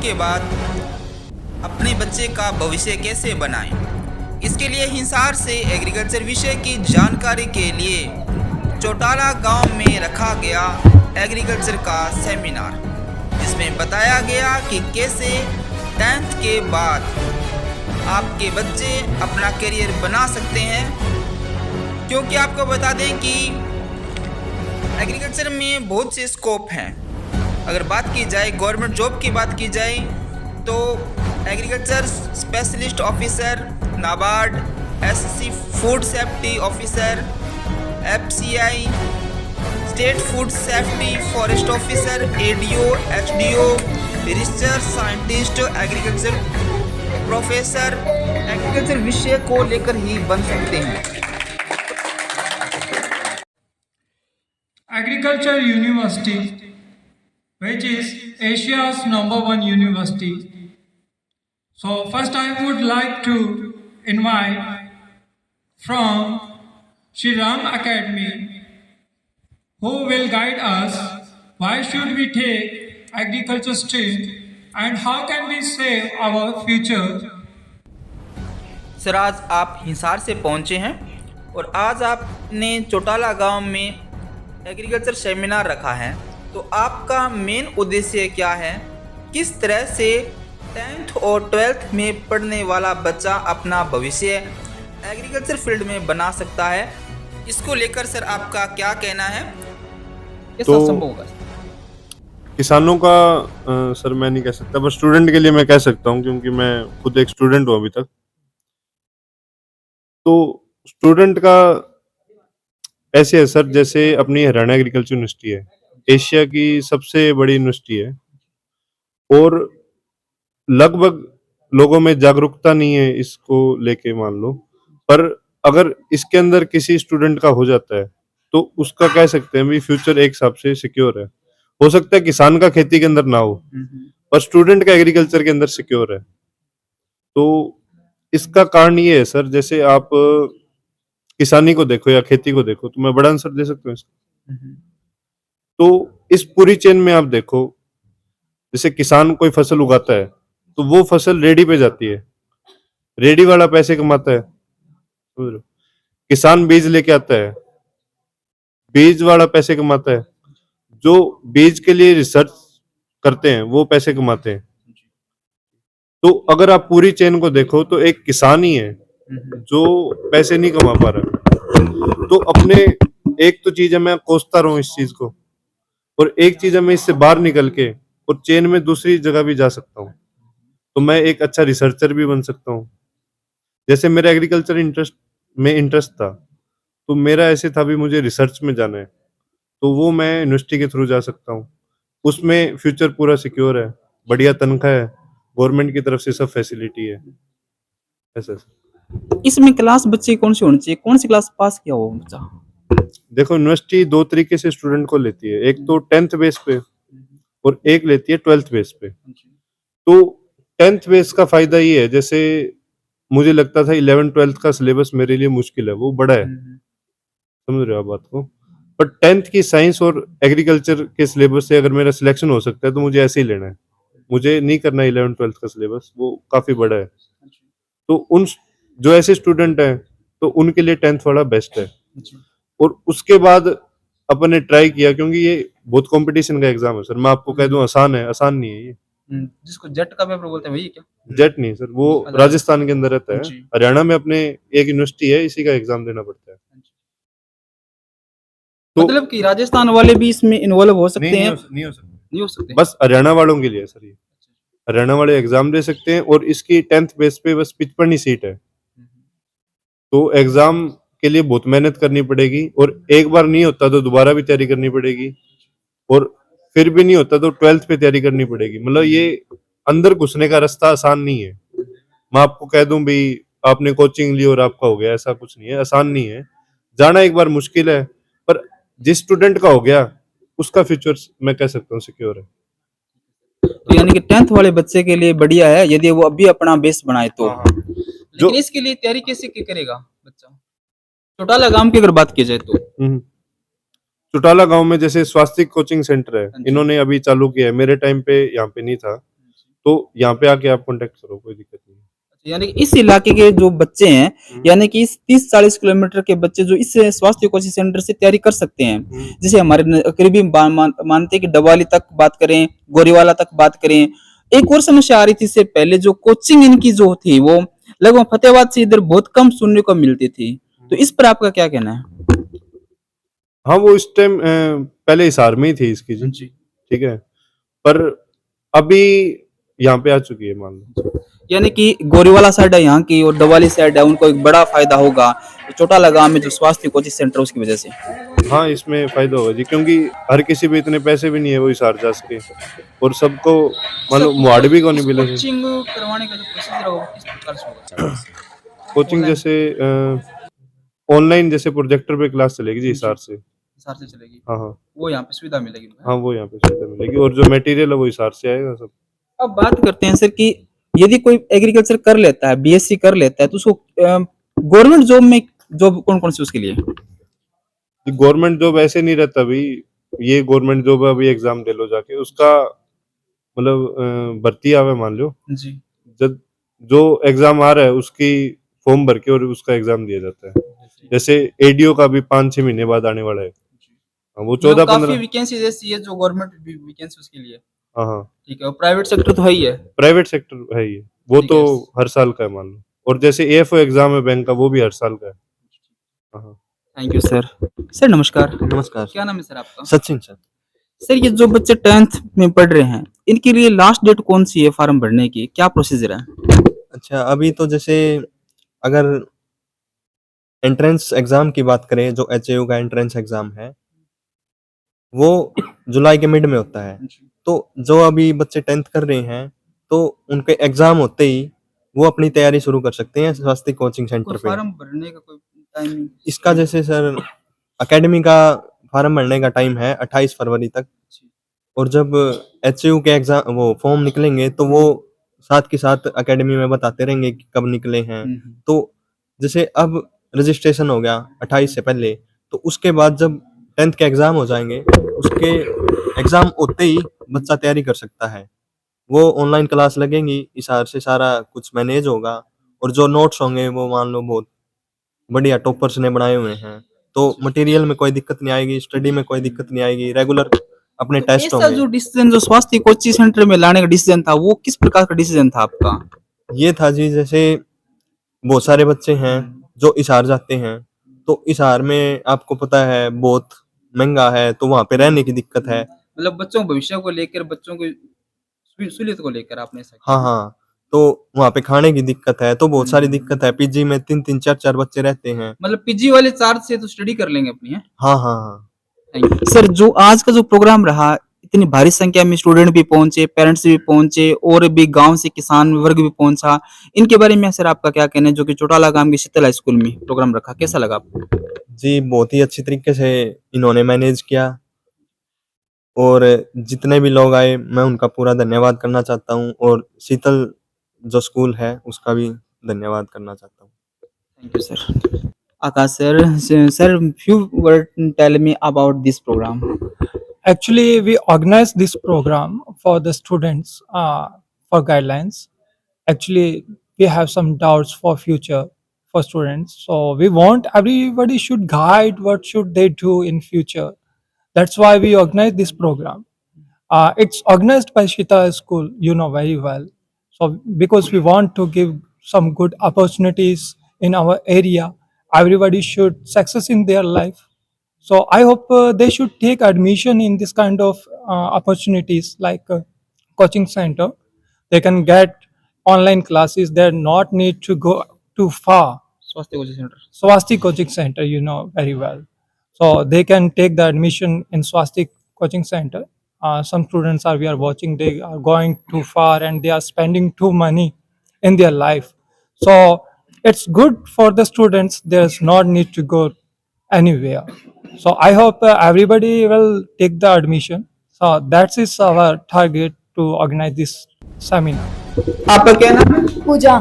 के बाद अपने बच्चे का भविष्य कैसे बनाएं। इसके लिए हिसार से एग्रीकल्चर विषय की जानकारी के लिए चौटाला गांव में रखा गया एग्रीकल्चर का सेमिनार, जिसमें बताया गया कि कैसे 10th के बाद आपके बच्चे अपना करियर बना सकते हैं। क्योंकि आपको बता दें कि एग्रीकल्चर में बहुत से स्कोप हैं। अगर बात की जाए गवर्नमेंट जॉब की बात की जाए तो agriculture specialist officer, NABARD, SC food safety officer, FCI, state food safety forest officer, ADO, HDO, research scientist, agriculture professor agriculture विषय को लेकर ही बन सकते हैं। Agriculture University, which is Asia's #1 university. So first I would like to invite from Shri Ram Academy, who will guide us why should we take agriculture stream and how can we save our future. Sir, आज आप हिसार से पहुंचे हैं और आज आपने चौटाला गांव में एग्रीकल्चर सेमिनार रखा है, तो आपका मेन उद्देश्य क्या है? किस तरह से 10th और 12th में पढ़ने वाला बच्चा अपना भविष्य एग्रीकल्चर फील्ड में बना सकता है? इसको लेकर सर आपका क्या कहना है? कैसा संभव होगा? किसानों का सर मैं नहीं कह सकता, पर स्टूडेंट के लिए मैं कह सकता हूँ, क्योंकि मैं खुद एक स्टूडेंट हूँ अभी तक। तो स्टूडेंट का ऐसे है सर, जैसे अपनी हरियाणा एग्रीकल्चर यूनिवर्सिटी है, एशिया की सबसे बड़ी यूनिवर्सिटी है, और लगभग लोगों में जागरूकता नहीं है इसको लेके, मान लो। पर अगर इसके अंदर किसी स्टूडेंट का हो जाता है तो उसका कह सकते हैं भी फ्यूचर एक हिसाब से सिक्योर है। हो सकता है किसान का खेती के अंदर ना हो, पर स्टूडेंट का एग्रीकल्चर के अंदर सिक्योर है। तो इसका कारण ये है सर, जैसे आप किसानी को देखो या खेती को देखो, तो मैं बड़ा आंसर दे सकता हूँ इसका। तो इस पूरी चेन में आप देखो, जैसे किसान कोई फसल उगाता है तो वो फसल रेडी पे जाती है, रेडी वाला पैसे कमाता है, समझ रहे हो? किसान बीज लेके आता है, बीज वाला पैसे कमाता है, जो बीज के लिए रिसर्च करते हैं वो पैसे कमाते हैं। तो अगर आप पूरी चेन को देखो तो एक किसान ही है जो पैसे नहीं कमा पा रहा। तो अपने एक तो चीज है मैं कोसता रहूं इस चीज को, और एक चीज है मैं इससे बाहर निकल के और चेन में दूसरी जगह भी जा सकता हूँ। तो मैं एक अच्छा रिसर्चर भी बन सकता हूँ। जैसे मेरा एग्रीकल्चर इंटरेस्ट था, तो मेरा ऐसे था भी मुझे रिसर्च में जाना है, तो वो मैं यूनिवर्सिटी के थ्रू जा सकता हूँ। उसमें फ्यूचर पूरा सिक्योर है, बढ़िया तनख्वाह है, गवर्नमेंट की तरफ से सब फैसिलिटी है। ऐसा इसमें क्लास बच्चे कौन सी होनी चाहिए? कौन सी क्लास पास किया हो बच्चा? देखो, यूनिवर्सिटी दो तरीके से स्टूडेंट को लेती है, एक तो 10th बेस पे और एक लेती है 12th बेस पे। तो 10th बेस का फायदा ये है, जैसे मुझे लगता था 11th 12th का सिलेबस मेरे लिए मुश्किल है, वो बड़ा है, समझ रहे हो आप बात को। पर 10th की साइंस और एग्रीकल्चर के सिलेबस से अगर मेरा सिलेक्शन हो सकता है तो मुझे ऐसे ही लेना है, मुझे नहीं करना 11th 12th का सिलेबस, वो काफी बड़ा है। तो उन जो ऐसे स्टूडेंट हैं तो उनके लिए 10th वाला बेस्ट है। और उसके बाद अपन ने ट्राई किया, क्योंकि ये बहुत कंपटीशन का एग्जाम है सर, मैं आपको कह दूं आसान है, आसान नहीं है ये। जिसको जेट का पेपर बोलते हैं वही क्या? जेट नहीं सर, वो राजस्थान के अंदर रहता है, हरियाणा में अपने एक यूनिवर्सिटी है, इसी का एग्जाम देना पड़ता है। तो मतलब कि राजस्थान वाले भी इसमें इन्वॉल्व हो सकते हैं? नहीं हो सकते, बस हरियाणा वालों के लिए सर, ये हरियाणा वाले एग्जाम दे सकते हैं, और इसकी 10th बेस पे बस 55 ही सीट है। तो एग्जाम के लिए बहुत मेहनत करनी पड़ेगी, और एक बार नहीं होता तो दोबारा भी तैयारी करनी पड़ेगी, और फिर भी नहीं होता तो 12th पे तैयारी करनी पड़ेगी। मतलब ये अंदर घुसने का रास्ता आसान नहीं है। मैं आपको कह दूं भाई आपने कोचिंग ली और आपका हो गया, ऐसा कुछ नहीं है, आसान नहीं है। जाना एक बार मुश्किल है, पर जिस स्टूडेंट का हो गया उसका फ्यूचर मैं कह सकता हूँ सिक्योर है। तो यानी कि 10th वाले बच्चे के लिए बढ़िया है यदि वो अभी अपना बेस बनाए तो। लेकिन इसके लिए तैयारी कैसे करेगा बच्चा? चौटाला गांव की अगर बात की जाए तो चौटाला गांव में जैसे स्वास्थ्य कोचिंग सेंटर है, इन्होंने अभी चालू किया है, मेरे टाइम पे यहाँ पे नहीं था। तो यहाँ पे आके आप कांटेक्ट करो, कोई दिक्कत नहीं है। यानी कि इस इलाके के जो बच्चे हैं, यानी कि इस 30-40 किलोमीटर के बच्चे जो इस स्वास्थ्य कोचिंग सेंटर से तैयारी कर सकते हैं, जैसे हमारे करीबी मानते हैं कि डबवाली तक बात करें, गोरीवाला तक बात करें। एक और समस्या आ रही थी इससे पहले, जो कोचिंग इनकी जो थी वो लगभग फतेहाबाद से इधर बहुत कम सुनने को मिलती थी, तो इस पर आपका क्या कहना है? हाँ, वो इस टाइम पहले हिसार में ही थी इसकी जी, ठीक है, पर अभी यहाँ पे आ चुकी है मान लो। यानी कि गोरीवाला साइड है यहाँ की और डबवाली साइड है, उनको एक बड़ा फायदा होगा चोटा लगाम में जो स्वास्थ्य कोचिंग सेंटर उसकी वजह से। हाँ, इसमें फायदा होगा जी, क्योंकि हर किसी पे इतने पैसे भी नहीं है वो हिसार जा सके, और सबको मान लो मुआवजे भी को नहीं मिले। कोचिंग करवाने का जो प्रोसीजर होगा किस प्रकार से होगा? कोचिंग जैसे ऑनलाइन जैसे प्रोजेक्टर पे क्लास चलेगी जी हिसार से चलेगी। हाँ हाँ वो यहाँ पे सुविधा मिलेगी। हाँ, वो यहाँ पे सुविधा मिलेगी, और जो मटेरियल है वो हिसार से आएगा सब। अब बात करते हैं सर कि यदि कोई एग्रीकल्चर कर लेता है, बीएससी कर लेता है, तो उसको गवर्नमेंट जॉब में जॉब कौन कौन सी उसके लिए? गवर्नमेंट जॉब ऐसे नहीं रहता अभी, ये गवर्नमेंट जॉब अभी एग्जाम दे लो जाके, उसका मतलब भर्ती आवे मान लो जी, जब जो एग्जाम आ रहा है उसकी फॉर्म भर के और उसका एग्जाम दिया जाता है। जैसे एडीओ का भी 5-6 महीने बाद आने वाला है। हाँ, वो 14-15 काफी वैकेंसी ऐसी है जो गवर्नमेंट वैकेंसी उसके लिए। हाँ हाँ, ठीक है, और प्राइवेट सेक्टर तो है ही है। प्राइवेट सेक्टर है ये, वो ठीक तो है। हर साल का है मान लो, और जैसे एएफओ एग्जाम है बैंक का, वो भी हर साल का है। हाँ हाँ। Thank you sir. सर नमस्कार। नमस्कार। क्या नाम है सर आपका? सचिन सर। सर ये जो बच्चे 10th में पढ़ रहे हैं, इनके लिए लास्ट डेट कौन सी है फॉर्म भरने की? क्या प्रोसीजर है? अच्छा, अभी तो जैसे अगर एंट्रेंस एग्जाम की बात करें, जो एचएयू का एंट्रेंस एग्जाम है वो जुलाई के मिड में होता है। तो जो अभी बच्चे 10th कर रहे हैं तो उनके एग्जाम होते ही वो अपनी तैयारी शुरू कर सकते हैं स्वास्थ्य कोचिंग सेंटर पे। फॉर्म भरने का कोई टाइमिंग? इसका जैसे सर एकेडमी का फॉर्म भरने का टाइम है 28 फरवरी तक, और जब एचयू के एग्जाम वो फॉर्म निकलेंगे तो वो साथ के साथ एकेडमी में बताते रहेंगे कि कब निकले हैं। तो जैसे अब रजिस्ट्रेशन हो गया 28 से पहले, तो उसके बाद जब 10th के एग्जाम हो जाएंगे, उसके एग्जाम होते ही बच्चा तैयारी कर सकता है। वो ऑनलाइन क्लास लगेंगी, इस हार से सारा कुछ मैनेज होगा, और जो नोट्स होंगे वो मान लो बहुत बढ़िया टॉपर्स ने बनाए हुए हैं, तो मटेरियल में कोई दिक्कत नहीं आएगी, स्टडी में कोई दिक्कत नहीं आएगी, रेगुलर अपने टेस्ट ऐसा होंगे। जो डिसीजन जो स्वास्थ्य कोचिंग सेंटर में लाने का डिसीजन था, वो किस प्रकार का डिसीजन था आपका? ये था जी, जैसे बहुत सारे बच्चे हैं जो इसार जाते हैं, तो इसार में आपको पता है बहुत महंगा है, तो वहाँ पे रहने की दिक्कत है। मतलब बच्चों के भविष्य को लेकर, बच्चों की सहूलियत को लेकर आपने ऐसा किया? हाँ हाँ, तो वहाँ पे खाने की दिक्कत है, तो बहुत सारी दिक्कत है। पीजी में 3-3 4-4 बच्चे रहते हैं। मतलब पीजी वाले चार्ज से तो स्टडी कर लेंगे अपनी है? हाँ हाँ हाँ। Thank you sir. जो आज का जो प्रोग्राम रहा, इतनी भारी संख्या में स्टूडेंट भी पहुंचे, पेरेंट्स भी पहुंचे, और भी गांव से किसान वर्ग भी पहुंचा, इनके बारे में सर आपका क्या कहना है? जो कि चोटाला गांव के शीतल हाई स्कूल में प्रोग्राम रखा, कैसा लगा आपको? जी, बहुत ही अच्छी तरीके से इन्होंने मैनेज किया, और जितने भी लोग आए मैं उनका पूरा धन्यवाद करना चाहता हूँ, और शीतल जो स्कूल है उसका भी धन्यवाद करना चाहता हूँ। Thank you sir. Akash sir, few word tell me about this program. Actually, we organized this program for the students for guidelines. Actually, we have some doubts for future for students, so we want everybody should guide what should they do in future. That's why we organized this program. It's organized by Shita School, you know very well. So because we want to give some good opportunities in our area, everybody should success in their life. So I hope they should take admission in this kind of opportunities like coaching center. They can get online classes. They not need to go too far. स्वास्थ्य coaching centre. Swasti Coaching Center, you know very well. So they can take the admission in Swasti Coaching Center. Some students we are watching, they are going too far and they are spending too money in their life. So it's good for the students. There's not need to go anywhere. So I hope everybody will take the admission. So that is our target to organize this seminar. आपका क्या नाम है? पूजा।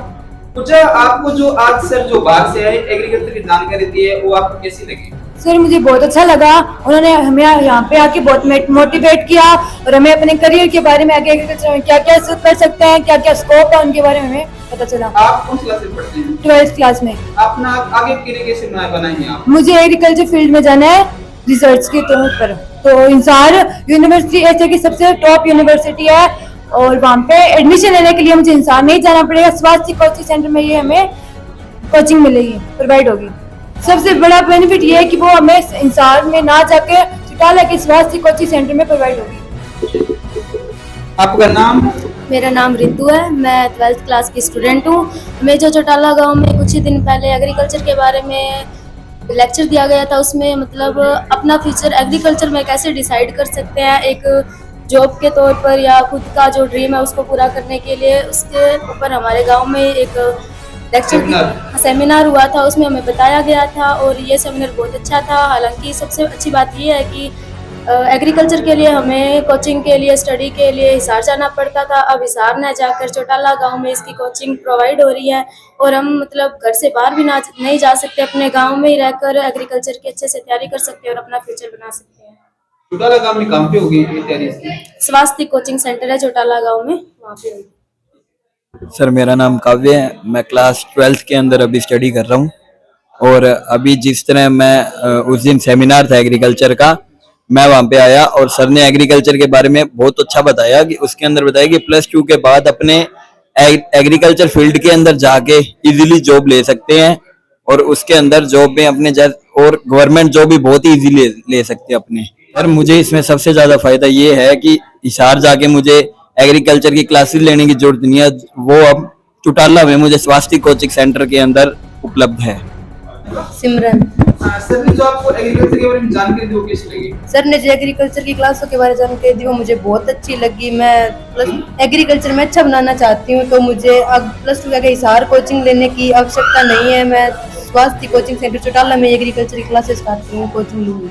पूजा, आपको जो आज sir जो बाहर से आए एग्रीकल्चर की जानकारी दी है, वो आपको कैसी लगी? सर मुझे बहुत अच्छा लगा, उन्होंने हमें यहाँ पे आके बहुत मोटिवेट किया और हमें अपने करियर के बारे में आगे एग्रीकल्चर में क्या क्या कर सकते हैं, क्या क्या स्कोप है, उनके बारे में हमें पता चला। आप कौन सी क्लास में पढ़ते हैं? 12th क्लास में। अपना आगे करियर कैसे बनाएंगे आप? मुझे एग्रीकल्चर फील्ड में जाना है रिसर्च के तौर पर। तो इंसार यूनिवर्सिटी ऐसे की सबसे टॉप यूनिवर्सिटी है और वहाँ पे एडमिशन लेने के लिए मुझे इंसार नहीं जाना पड़ेगा, स्वास्थ्य कोचिंग सेंटर में ये हमें कोचिंग मिलेगी, प्रोवाइड होगी। सबसे बड़ा बेनिफिट ये है कि वो हमें इंसार में ना जाके चौटाला के स्वास्थ्य कोचिंग सेंटर में प्रोवाइड होगी। आपका नाम? मेरा नाम रितु है, मैं 12th क्लास की स्टूडेंट हूँ। मैं जो चौटाला गांव में कुछ ही दिन पहले एग्रीकल्चर के बारे में लेक्चर दिया गया था, उसमें मतलब अपना फ्यूचर एग्रीकल्चर में कैसे डिसाइड कर सकते हैं एक जॉब के तौर पर या खुद का जो ड्रीम है उसको पूरा करने के लिए, उसके ऊपर हमारे गांव में एक लेक्चर सेमिनार हुआ था, उसमें हमें बताया गया था और ये सेमिनार बहुत अच्छा था। हालांकि सबसे अच्छी बात ये है कि एग्रीकल्चर के लिए हमें कोचिंग के लिए स्टडी के लिए हिसार जाना पड़ता था, अब हिसार न जाकर चौटाला गांव में इसकी कोचिंग प्रोवाइड हो रही है और हम मतलब घर से बाहर भी नहीं जा सकते, अपने गांव में ही रहकर एग्रीकल्चर की अच्छे से तैयारी कर सकते हैं और अपना फ्यूचर बना सकते हैं। चौटाला गांव में कहाँ पे होगी ये तैयारी? स्वास्थ्य कोचिंग सेंटर है चौटाला गांव में, वहाँ पे होगी। सर मेरा नाम काव्य है, मैं क्लास 12th के अंदर अभी स्टडी कर रहा हूँ और अभी जिस तरह मैं उस दिन सेमिनार था एग्रीकल्चर का, मैं वहाँ पे आया और सर ने एग्रीकल्चर के बारे में बहुत अच्छा बताया कि उसके अंदर बताया कि +2 के बाद अपने एग्रीकल्चर फील्ड के अंदर जाके इजीली जॉब ले सकते हैं और उसके अंदर जॉब में अपने और गवर्नमेंट जॉब भी बहुत ही इजीली ले सकते हैं अपने। सर मुझे इसमें सबसे ज्यादा फायदा ये है कि हिसार जाके मुझे एग्रीकल्चर की क्लासेस लेने की जरूरत नहीं है, वो अब चौटाला में मुझे स्वास्थ्य कोचिंग सेंटर के अंदर उपलब्ध है। सिमरन। सर ने जो आपको एग्रीकल्चर के बारे में जानकारी दी वो कैसी लगी? सर ने जो एग्रीकल्चर की क्लासों के बारे में जानकारी दी वो मुझे बहुत अच्छी लगी। मैं एग्रीकल्चर में अच्छा बनाना चाहती हूँ, तो मुझे अब +2 के हिसार कोचिंग लेने की आवश्यकता नहीं है। मैं स्वास्थ्य कोचिंग सेंटर चौटाला में एग्रीकल्चर की क्लासेस करती हूँ, कोचिंग लूँगी।